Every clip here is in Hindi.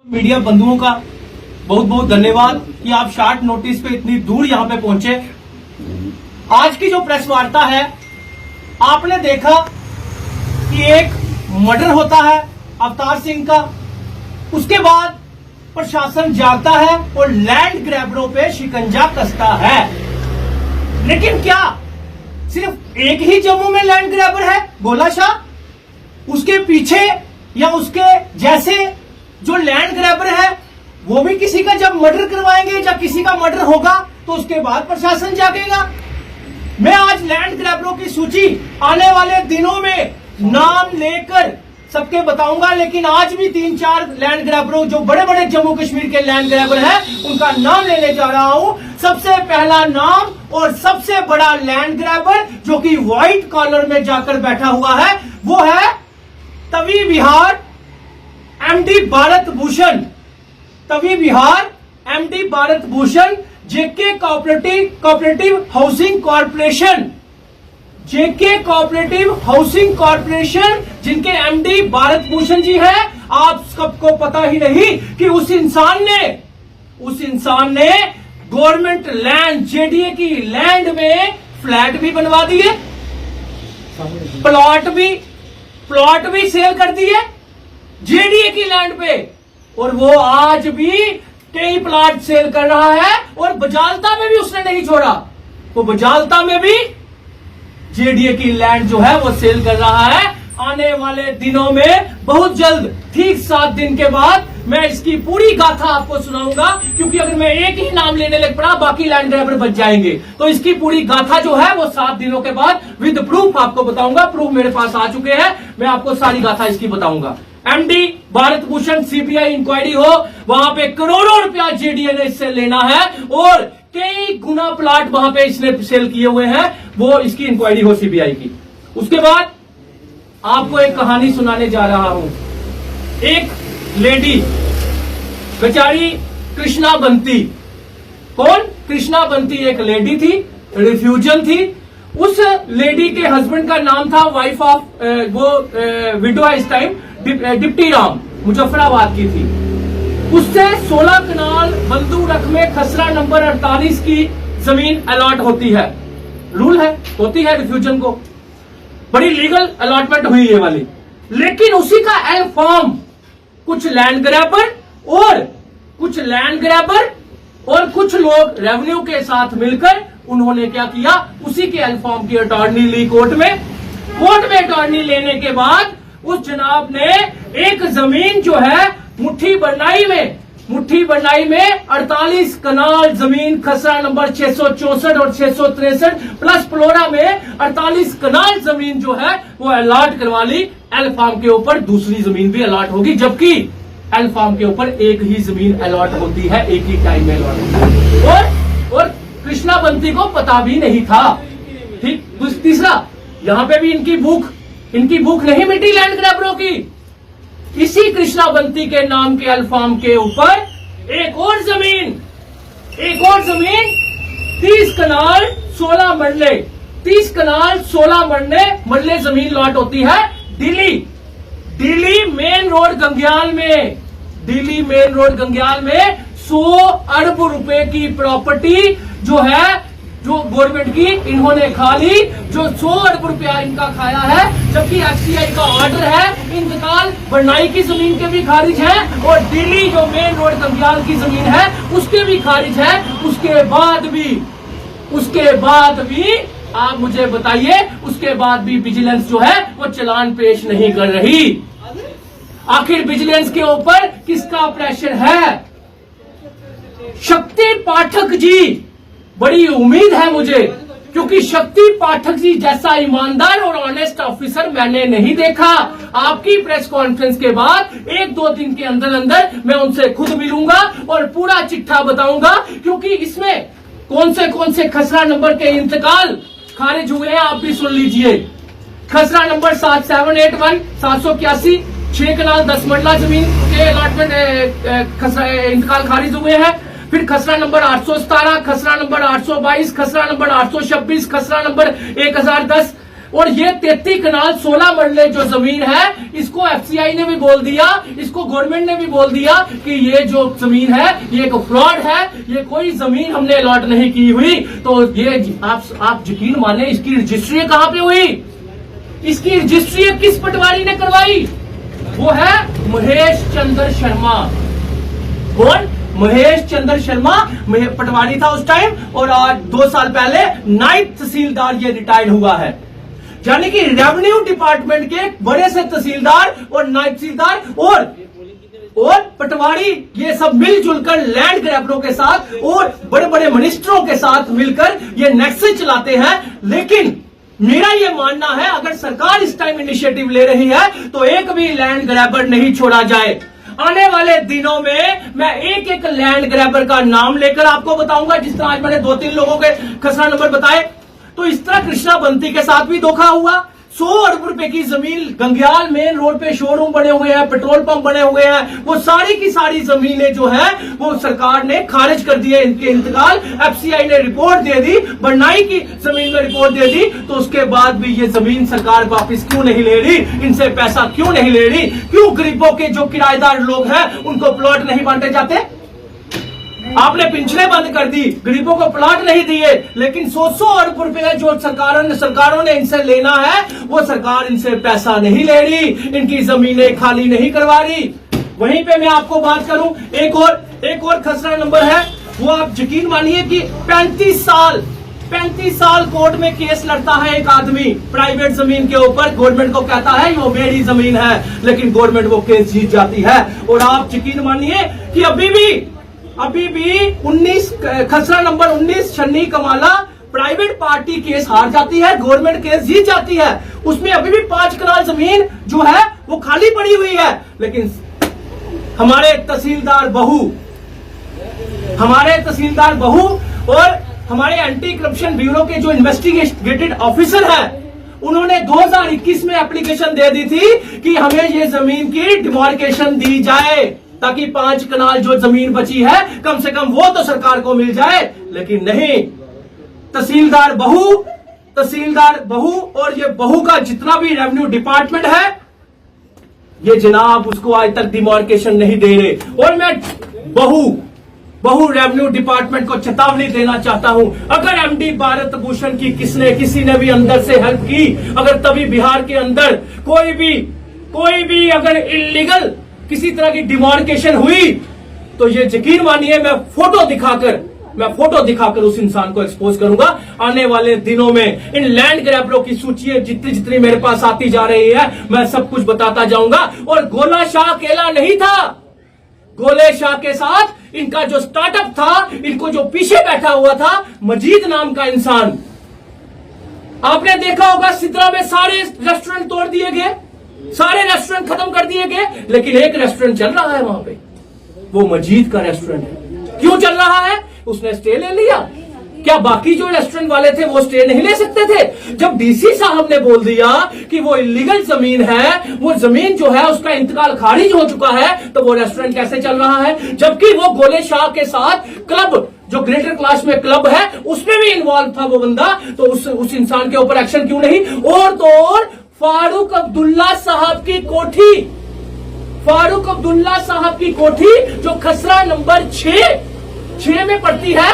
मीडिया बंधुओं का बहुत बहुत धन्यवाद कि आप शॉर्ट नोटिस पे इतनी दूर यहां पे पहुंचे। आज की जो प्रेस वार्ता है, आपने देखा कि एक मर्डर होता है अवतार सिंह का, उसके बाद प्रशासन जागता है और लैंड ग्रैबरों पे शिकंजा कसता है। लेकिन क्या सिर्फ एक ही जम्मू में लैंड ग्रैबर है गोला शाह? उसके पीछे या उसके जैसे जो लैंड ग्रैबर है वो भी किसी का जब मर्डर करवाएंगे, जब किसी का मर्डर होगा तो उसके बाद प्रशासन जागेगा। मैं आज लैंड ग्रैबरों की सूची आने वाले दिनों में नाम लेकर सबके बताऊंगा, लेकिन आज भी 3-4 लैंड ग्रैबरों जो बड़े बड़े जम्मू कश्मीर के लैंड ग्रैबर हैं उनका नाम लेने जा रहा हूं। सबसे पहला नाम और सबसे बड़ा लैंड ग्रैबर जो कि व्हाइट कॉलर में जाकर बैठा हुआ है वो है तवी बिहार एमडी भारत भूषण। तवी बिहार एमडी भारत भूषण, जेके कोऑपरेटिव हाउसिंग कॉर्पोरेशन, जेके कोऑपरेटिव हाउसिंग कॉर्पोरेशन जिनके एमडी भारत भूषण जी हैं। आप सबको पता ही नहीं कि उस इंसान ने गवर्नमेंट लैंड जेडीए की लैंड में फ्लैट भी बनवा दिए, प्लॉट भी सेल कर दिए जेडीए की लैंड पे, और वो आज भी कई प्लॉट सेल कर रहा है। और बजालता में भी उसने नहीं छोड़ा, वो बजालता में भी जेडीए की लैंड जो है वो सेल कर रहा है। आने वाले दिनों में बहुत जल्द, ठीक 7 दिन के बाद, मैं इसकी पूरी गाथा आपको सुनाऊंगा, क्योंकि अगर मैं एक ही नाम लेने लग पड़ा बाकी लैंड ग्रैबर बच जाएंगे। तो इसकी पूरी गाथा जो है वो 7 दिनों के बाद विद प्रूफ आपको बताऊंगा। प्रूफ मेरे पास आ चुके हैं, मैं आपको सारी गाथा इसकी बताऊंगा। MD Bharat Bhushan CBI inquiry हो, वहां पे करोड़ों रुपया जेडीए ने इससे लेना है और कई गुना प्लाट वहां पे इसने सेल किए हुए हैं, वो इसकी इंक्वायरी हो सीबीआई की। उसके बाद आपको एक कहानी सुनाने जा रहा हूं। एक लेडी बेचारी कृष्णा बंती, कौन? कृष्णा बंती एक लेडी थी, रिफ्यूजन थी। उस लेडी के हस्बैंड का नाम था वाइफ ऑफ विडो है इस टाइम, डिप्टी राम, मुजफ्फराबाद की थी। उससे 16 कनाल बंदू रख में खसरा नंबर 48 की जमीन अलॉट होती है। रूल है, होती है रिफ्यूजन को, बड़ी लीगल अलॉटमेंट हुई ये वाली। लेकिन उसी का एल फॉर्म कुछ लैंड ग्रैबर और कुछ लोग रेवेन्यू के साथ मिलकर उन्होंने क्या किया, उसी के एल फॉर्म की अटॉर्नी ली कोर्ट में अटॉर्नी लेने के बाद उस जनाब ने एक जमीन जो है मुट्ठी बनाई में 48 कनाल जमीन खसरा नंबर 664 और 663 प्लस प्लोरा में 48 कनाल जमीन जो है वो अलॉट करवा ली। एल फार्म के ऊपर दूसरी जमीन भी अलॉट होगी, जबकि एल फार्म के ऊपर एक ही जमीन अलॉट होती है, एक ही टाइम में अलॉट होती है। और कृष्णा बंती को पता भी नहीं था। ठीक, तीसरा, यहां पे भी इनकी भूख नहीं मिटी लैंड ग्रैबरों की। इसी कृष्णा बंती के नाम के अल्फाम के ऊपर एक और जमीन 30 कनाल 16 मरले 30 कनाल 16 मरले जमीन लॉट होती है दिल्ली मेन रोड गंग्याल में 100 अरब रुपए की प्रॉपर्टी जो है, जो गवर्नमेंट की, इन्होंने खा ली। जो 100 अरब रुपया इनका खाया है, जबकि एफसीआई का ऑर्डर है इंतकाल बनाई की जमीन के भी खारिज है और दिल्ली जो मेन रोड गंग्याल की जमीन है उसके भी खारिज है। उसके बाद भी आप मुझे बताइए, उसके बाद भी विजिलेंस जो है वो चालान पेश नहीं कर रही। आखिर विजिलेंस के ऊपर किसका प्रेशर है? शक्ति पाठक जी, बड़ी उम्मीद है मुझे, क्योंकि शक्ति पाठक जी जैसा ईमानदार और ऑनेस्ट ऑफिसर मैंने नहीं देखा। आपकी प्रेस कॉन्फ्रेंस के बाद 1-2 दिन के अंदर मैं उनसे खुद मिलूंगा और पूरा चिट्ठा बताऊंगा, क्योंकि इसमें कौन से खसरा नंबर के इंतकाल खारिज हुए हैं आप भी सुन लीजिए। खसरा नंबर 7781 781 6 कनाल 10 मरला जमीन के अलॉटमेंट इंतकाल खारिज हुए हैं। फिर खसरा नंबर 817, खसरा नंबर 822, खसरा नंबर 826, खसरा नंबर 1010, और ये 33 कनाल 16 मरले जो जमीन है, इसको एफसीआई ने भी बोल दिया, इसको गवर्नमेंट ने भी बोल दिया कि ये जो जमीन है ये एक फ्रॉड है, ये कोई जमीन हमने अलॉट नहीं की हुई। तो ये आप यकीन माने इसकी रजिस्ट्री कहां पे हुई? इसकी रजिस्ट्री किस पटवारी ने करवाई? वो है महेश चंद्र शर्मा। कौन? महेश चंद्र शर्मा पटवारी था उस टाइम, और आज 2 साल पहले नायब तहसीलदार ये रिटायर्ड हुआ है। यानी कि रेवेन्यू डिपार्टमेंट के बड़े से तहसीलदार और नायब तहसीलदार और पटवारी ये सब मिलजुल कर लैंड ग्रैबरों के साथ और बड़े बड़े मिनिस्टरों के साथ मिलकर ये नेक्सस चलाते हैं। लेकिन मेरा ये मानना है अगर सरकार इस टाइम इनिशिएटिव ले रही है तो एक भी लैंड ग्रैबर नहीं छोड़ा जाए। आने वाले दिनों में मैं एक एक लैंड ग्रैबर का नाम लेकर आपको बताऊंगा। जिस तरह आज मैंने 2-3 लोगों के खसरा नंबर बताए, तो इस तरह कृष्णा बंती के साथ भी धोखा हुआ। 100 अरब रुपए की जमीन गंग्याल मेन रोड पे शोरूम बने हुए हैं, पेट्रोल पंप बने हुए हैं, वो सारी की सारी जमीनें जो है वो सरकार ने खारिज कर दी है। इनके इंतकाल एफसीआई ने रिपोर्ट दे दी, बनाई की जमीन में रिपोर्ट दे दी, तो उसके बाद भी ये जमीन सरकार वापस क्यों नहीं ले रही? इनसे पैसा क्यों नहीं ले रही? क्यों गरीबों के जो किराएदार लोग हैं उनको प्लॉट नहीं बांटे जाते? आपने पिंचलें बंद कर दी, गरीबों को प्लॉट नहीं दिए, लेकिन 100 अरब रुपए जो सरकारों ने इनसे लेना है वो सरकार इनसे पैसा नहीं ले रही, इनकी जमीनें खाली नहीं करवा रही। वहीं पे मैं आपको बात करूं, एक और खसरा नंबर है, वो आप यकीन मानिए कि 35 साल कोर्ट में केस लड़ता है एक आदमी प्राइवेट जमीन के ऊपर। गवर्नमेंट को कहता है वो मेरी जमीन है, लेकिन गवर्नमेंट वो केस जीत जाती है। और आप यकीन मानिए कि अभी भी 19 खसरा नंबर 19 छन्नी कमाला प्राइवेट पार्टी केस हार जाती है, गवर्नमेंट केस जीत जाती है। उसमें अभी भी 5 कनाल जमीन जो है वो खाली पड़ी हुई है। लेकिन हमारे तहसीलदार बहू और हमारे एंटी करप्शन ब्यूरो के जो इन्वेस्टिगेटेड ऑफिसर है, उन्होंने 2021 में एप्लीकेशन दे दी थी कि हमें ये जमीन की डिमार्केशन दी जाए, ताकि 5 कनाल जो जमीन बची है कम से कम वो तो सरकार को मिल जाए। लेकिन नहीं, तहसीलदार बहू और ये बहू का जितना भी रेवेन्यू डिपार्टमेंट है, ये जनाब उसको आज तक डिमार्केशन नहीं दे रहे। और मैं बहू रेवेन्यू डिपार्टमेंट को चेतावनी देना चाहता हूं, अगर एमडी भारत भूषण की किसी ने भी अंदर से हेल्प की, अगर तभी बिहार के अंदर कोई भी अगर इलीगल किसी तरह की डिमार्केशन हुई, तो ये यकीन मानिए मैं फोटो दिखाकर उस इंसान को एक्सपोज करूंगा। आने वाले दिनों में इन लैंड ग्रैबरों की सूची जितनी मेरे पास आती जा रही है, मैं सब कुछ बताता जाऊंगा। और गोला शाह अकेला नहीं था, गोले शाह के साथ इनका जो स्टार्टअप था, इनको जो पीछे बैठा हुआ था मजीद नाम का इंसान। आपने देखा होगा सिद्रा में सारे रेस्टोरेंट तोड़ दिए गए, सारे रेस्टोरेंट खत्म कर दिए गए, लेकिन एक रेस्टोरेंट चल रहा है वहां पे, वो मजीद का रेस्टोरेंट है। क्यों चल रहा है? उसने स्टे ले लिया। क्या बाकी जो रेस्टोरेंट वाले थे वो स्टे नहीं ले सकते थे? जब डीसी साहब ने बोल दिया कि वो इलीगल जमीन है, वो जमीन जो है उसका इंतकाल खारिज हो चुका है, तो वो रेस्टोरेंट कैसे चल रहा है? जबकि वो गोले शाह के साथ क्लब, जो ग्रेटर क्लास में क्लब है, उसमें भी इन्वॉल्व था वो बंदा, तो उस इंसान के ऊपर एक्शन क्यों नहीं? और तो और फारूक अब्दुल्ला साहब की कोठी जो खसरा नंबर 6 में पड़ती है,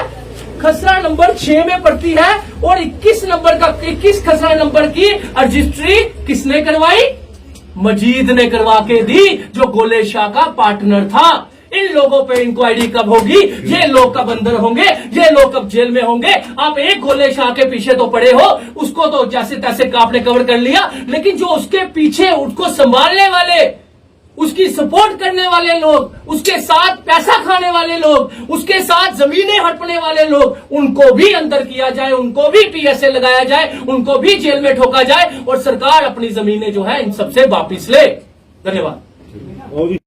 खसरा नंबर 6 में पड़ती है, और 21 खसरा नंबर की रजिस्ट्री किसने करवाई? मजीद ने करवा के दी, जो गोले शाह का पार्टनर था। इन लोगों पे इंक्वायरी कब होगी? ये लोग कब अंदर होंगे? ये लोग कब जेल में होंगे? आप एक गोले शाह के पीछे तो पड़े हो, उसको तो जैसे तैसे आपने कवर कर लिया, लेकिन जो उसके पीछे उसको संभालने वाले, उसकी सपोर्ट करने वाले लोग, उसके साथ पैसा खाने वाले लोग, उसके साथ जमीनें हड़पने वाले लोग, उनको भी अंदर किया जाए, उनको भी पीएसए लगाया जाए, उनको भी जेल में ठोका जाए, और सरकार अपनी जमीनें जो है इन सबसे वापिस ले। धन्यवाद।